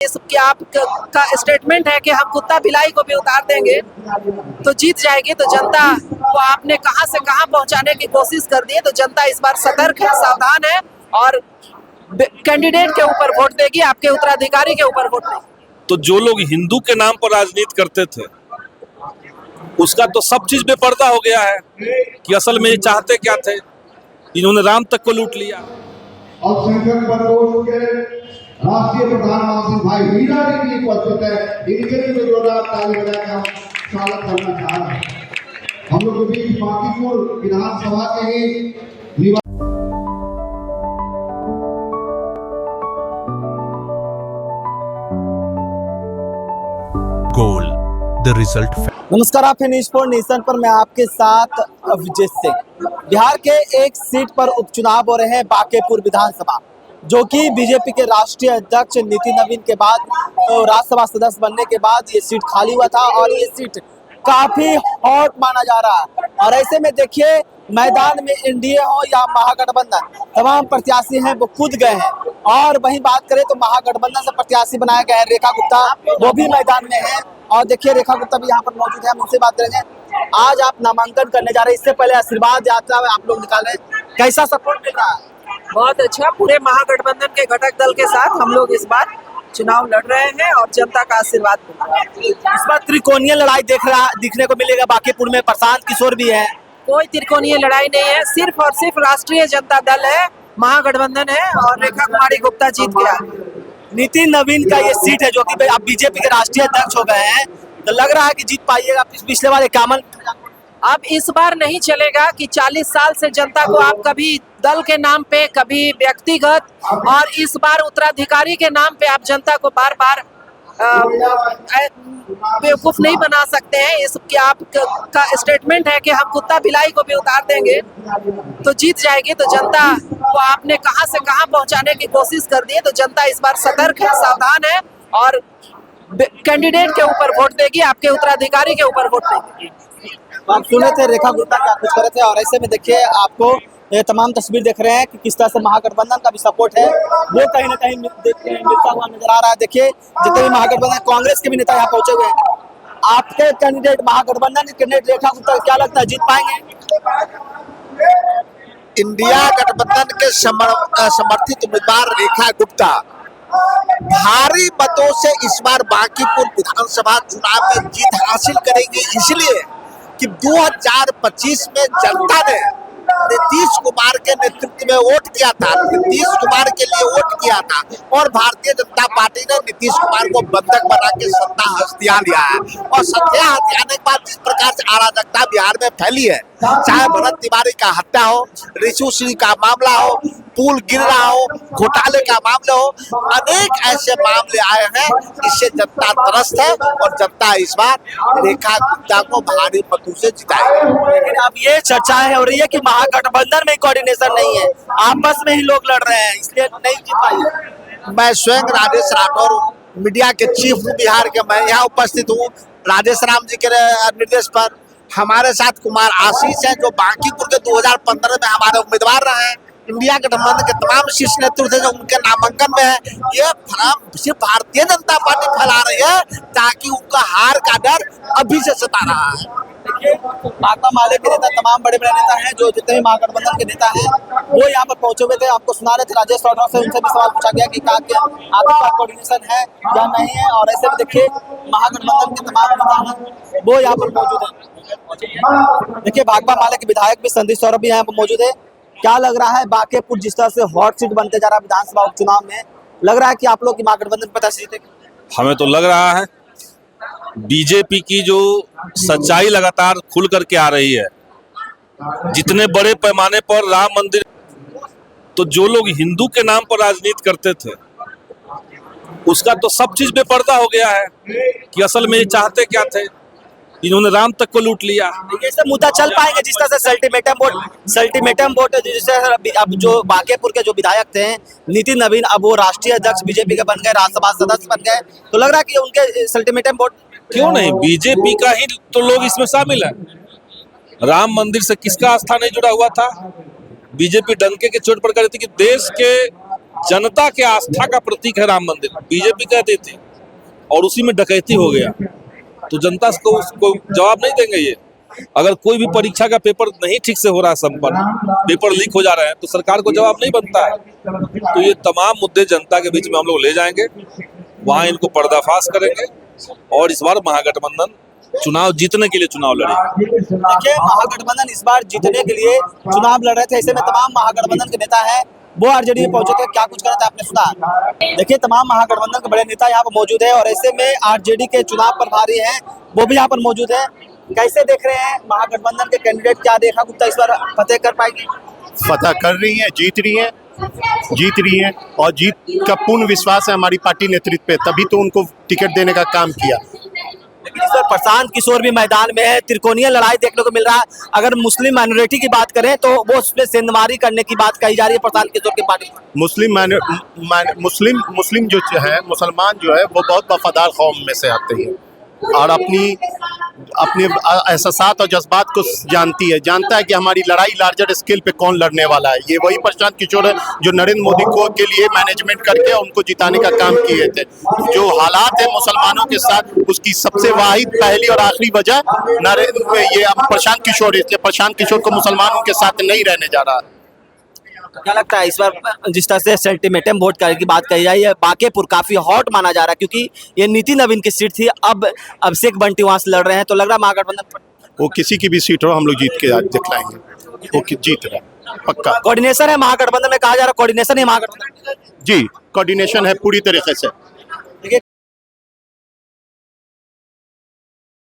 इसकी आप का स्टेटमेंट है कि हम कुत्ता बिलाई को भी उतार देंगे तो जीत जाएगी। तो जनता को आपने कहां से कहां पहुंचाने की कोशिश कर दी है। तो जनता इस बार सतर्क है, सावधान है और कैंडिडेट के ऊपर वोट देगी, आपके उत्तराधिकारी के ऊपर वोट देगी। तो जो लोग हिंदू के नाम पर राजनीति करते थे उसका तो सब चीज बेपर्दा हो गया है कि असल में ये चाहते क्या थे। इन्होंने राम तक को लूट लिया। अल्पसंख्यक वर्गों के राष्ट्रीय प्रधान आसिफ भाई मीरा जी की उपस्थित है, इनके लिए जोरदार ताली बजाकर हम स्वागत करना चाह रहे हैं। हम लोग के बीच बांकीपुर विधानसभा के ही गोल द रिजल्ट। नमस्कार, आप हैं न्यूज़ फॉर नेशन पर। मैं आपके साथ विजय सिंह। बिहार के एक सीट पर उपचुनाव हो रहे हैं, बांकीपुर विधानसभा, जो कि बीजेपी के राष्ट्रीय अध्यक्ष नितिन नवीन के बाद राज्यसभा सदस्य बनने के बाद ये सीट खाली हुआ था और ये सीट काफी हॉट माना जा रहा है। और ऐसे में देखिए, मैदान में एनडीए हो या महागठबंधन, तमाम प्रत्याशी हैं वो कूद गए हैं। और वहीं बात करें तो महागठबंधन से प्रत्याशी बनाया गया है रेखा गुप्ता, वो भी मैदान में है। और देखिए, रेखा गुप्ता भी यहाँ पर मौजूद है, हम उनसे बात करेंगे। आज आप नामांकन करने जा रहे हैं, इससे पहले आशीर्वाद यात्रा में आप लोग निकाल रहे हैं, कैसा सपोर्ट मिल रहा है? बहुत अच्छा। पूरे महागठबंधन के घटक दल के साथ हम लोग इस बार चुनाव लड़ रहे हैं और जनता का आशीर्वाद मिल रहा है। इस बार त्रिकोणीय लड़ाई दिखने को मिलेगा बांकीपुर में। प्रशांत किशोर भी है। कोई त्रिकोणीय लड़ाई नहीं है, सिर्फ और सिर्फ राष्ट्रीय जनता दल है, महागठबंधन है और रेखा कुमारी गुप्ता जीत गया। नितिन नवीन का ये सीट है, जो कि आप बीजेपी के राष्ट्रीय अध्यक्ष हो गए हैं, तो लग रहा है कि जीत पाइएगा। पिछले बार 51। अब इस बार नहीं चलेगा कि 40 साल से जनता को आप कभी दल के नाम पे, कभी व्यक्तिगत और इस बार उत्तराधिकारी के नाम पे आप जनता को बार बार बेवकूफ नहीं बना सकते हैं। इसकी आप का स्टेटमेंट है कि हम कुत्ता बिलाई को भी उतार देंगे तो जीत जाएगी। तो जनता को आपने कहां से कहां पहुंचाने की कोशिश कर दी है। तो जनता इस बार सतर्क है, सावधान है और कैंडिडेट के ऊपर वोट देगी, आपके उत्तराधिकारी के ऊपर वोट देगी। आप सुने थे रेखा गुप्ता क्या कुछ करे थे। और ऐसे में देखिए, आपको ये तमाम तस्वीर देख रहे हैं कि किस तरह से महागठबंधन का भी सपोर्ट है, वो कहीं ना कहीं मिलता हुआ नजर आ रहा है। देखिए, जितने भी महागठबंधन, कांग्रेस के भी नेता यहाँ पहुंचे हुए हैं। आपके कैंडिडेट, महागठबंधन के कैंडिडेट रेखा गुप्ता, क्या लगता है जीत पाएंगे? इंडिया गठबंधन के समर्थित उम्मीदवार रेखा गुप्ता भारी मतों से इस बार बांकीपुर विधानसभा चुनाव में जीत हासिल करेंगे, इसलिए कि 2025 में जनता ने नीतीश कुमार के नेतृत्व में वोट किया था, नीतीश कुमार के लिए वोट किया था और भारतीय जनता पार्टी ने नीतीश कुमार को बंधक बना के सत्ता हथिया लिया है। और सत्ता हथियाने के बाद जिस प्रकार से अराजकता बिहार में फैली है, चाहे भरत तिवारी का हत्या हो, ऋषु सिंह का मामला हो, पुल गिर रहा हो, घोटाले का मामला हो, अनेक ऐसे मामले आए हैं, इससे जनता त्रस्त है और जनता इस बार रेखा गुप्ता को भारी मतों से जिताएगी। लेकिन अब ये चर्चाएं हो रही है कि महागठबंधन में कोऑर्डिनेशन नहीं है, आपस में ही लोग लड़ रहे हैं, इसलिए नहीं जीत पाए। मैं स्वयं राजेश राठौर, मीडिया के चीफ हूँ बिहार के, मैं यहाँ उपस्थित हूँ। राजेश राम जी के निर्देश पर हमारे साथ कुमार आशीष है, जो बांकीपुर के 2015 में हमारे उम्मीदवार रहे हैं। इंडिया गठबंधन के तमाम शीर्ष नेतृत्व जो उनके नामांकन में है, ये भ्रम सिर्फ भारतीय जनता पार्टी फैला रही है ताकि उनका हार का डर अभी से सता रहा है। देखिए, भाकपा माले के नेता, तमाम बड़े बड़े नेता हैं, जो जितने भी महागठबंधन के नेता हैं, वो यहाँ पर पहुंचे हुए थे। आपको सुना रहे थे राजेश राठौर से, उनसे भी सवाल पूछा गया कि आपके साथ कोऑर्डिनेशन है या नहीं है। और ऐसे में देखिए, महागठबंधन के तमाम नेता हैं, वो यहाँ पर मौजूद है। देखिए, भाकपा माले के विधायक भी संदीप सौरभ भी यहाँ पर मौजूद है। क्या लग रहा है, बांकीपुर जिस तरह से हॉट सीट बनते जा रहा है विधानसभा उपचुनाव में, लग रहा है कि आप लोग की महागठबंधन पता जीतेगी? हमें तो लग रहा है बीजेपी की जो सच्चाई लगातार खुल करके आ रही है, जितने बड़े पैमाने पर राम मंदिर, तो जो लोग हिंदू के नाम पर राजनीति करते थे उसका तो सब चीज बेपर्दा हो गया है कि असल में ये चाहते क्या थे। इन्होंने राम तक को लूट लिया। जैसे मुद्दा चल पाएंगे जिस तरह से अल्टीमेटम वोट जैसे अब जो बांकीपुर के जो विधायक थे नितिन नवीन, अब वो राष्ट्रीय अध्यक्ष बीजेपी के बन गए, राज्यसभा सदस्य बन गए, तो लग रहा है कि उनके अल्टीमेटम वोट क्यों नहीं, बीजेपी का ही तो लोग इसमें शामिल है। राम मंदिर से किसका आस्था नहीं जुड़ा हुआ था? बीजेपी डंके के चोट पर कर रही थी कि देश के जनता के आस्था का प्रतीक है राम मंदिर। बीजेपी कहती थी और उसी में डकैती हो गया, तो जनता को उसको जवाब नहीं देंगे। ये अगर कोई भी परीक्षा का पेपर नहीं ठीक से हो रहा है संपन्न, पेपर लीक हो जा रहे हैं, तो सरकार को जवाब नहीं बनता है। तो ये तमाम मुद्दे जनता के बीच में हम लोग ले जाएंगे, वहां इनको पर्दाफाश करेंगे और इस बार महागठबंधन चुनाव जीतने के लिए चुनाव लड़ेगा। देखिए, महागठबंधन इस बार जीतने के लिए चुनाव लड़ रहे थे, ऐसे में तमाम महागठबंधन के नेता हैं वो आरजेडी में पहुंचे थे। क्या कुछ कहना था आपने सुना? देखिए, तमाम महागठबंधन के बड़े नेता यहाँ पर मौजूद है और ऐसे में आरजेडी के चुनाव प्रभारी हैं वो भी यहाँ पर मौजूद है। कैसे देख रहे हैं महागठबंधन के कैंडिडेट, क्या रेखा गुप्ता इस बार फतेह कर पाएगी? फतह कर रही हैं, जीत रही हैं और जीत का पूर्ण विश्वास है हमारी पार्टी नेतृत्व पे, तभी तो उनको टिकट देने का काम किया। लेकिन इस बार प्रशांत किशोर भी मैदान में है, त्रिकोणीय लड़ाई देखने को मिल रहा है। अगर मुस्लिम माइनॉरिटी की बात करें तो वो उसमें सेंधमारी करने की बात कही जा रही है प्रशांत किशोर की पार्टी में। मुस्लिम जो है, मुसलमान जो है वो बहुत वफादार कौम में से आते हैं और अपने एहसासात और जज्बात को जानता है कि हमारी लड़ाई लार्जर स्केल पे कौन लड़ने वाला है। ये वही प्रशांत किशोर है जो नरेंद्र मोदी को के लिए मैनेजमेंट करके उनको जिताने का काम किए थे। जो हालात है मुसलमानों के साथ, उसकी सबसे वाहिद पहली और आखिरी वजह प्रशांत किशोर है। इसलिए प्रशांत किशोर को मुसलमानों के साथ नहीं रहने जा रहा। क्या लगता है इस बार जिस तरह से सेंटिमेंटम वोट की बात कही जाए, बांकेपुर काफी हॉट माना जा रहा है क्योंकि ये नीति नवीन की सीट थी, अब अभिषेक बंटी वहां से लड़ रहे हैं, तो लग रहा है महागठबंधन वो किसी की भी सीट हो हम लोग जीत के दिखलाएंगे, वो जीत रहे पक्का। कोऑर्डिनेशन है महागठबंधन में, कहा जा रहा है कोऑर्डिनेशन है महागठबंधन। जी, कोऑर्डिनेशन है पूरी तरीके से।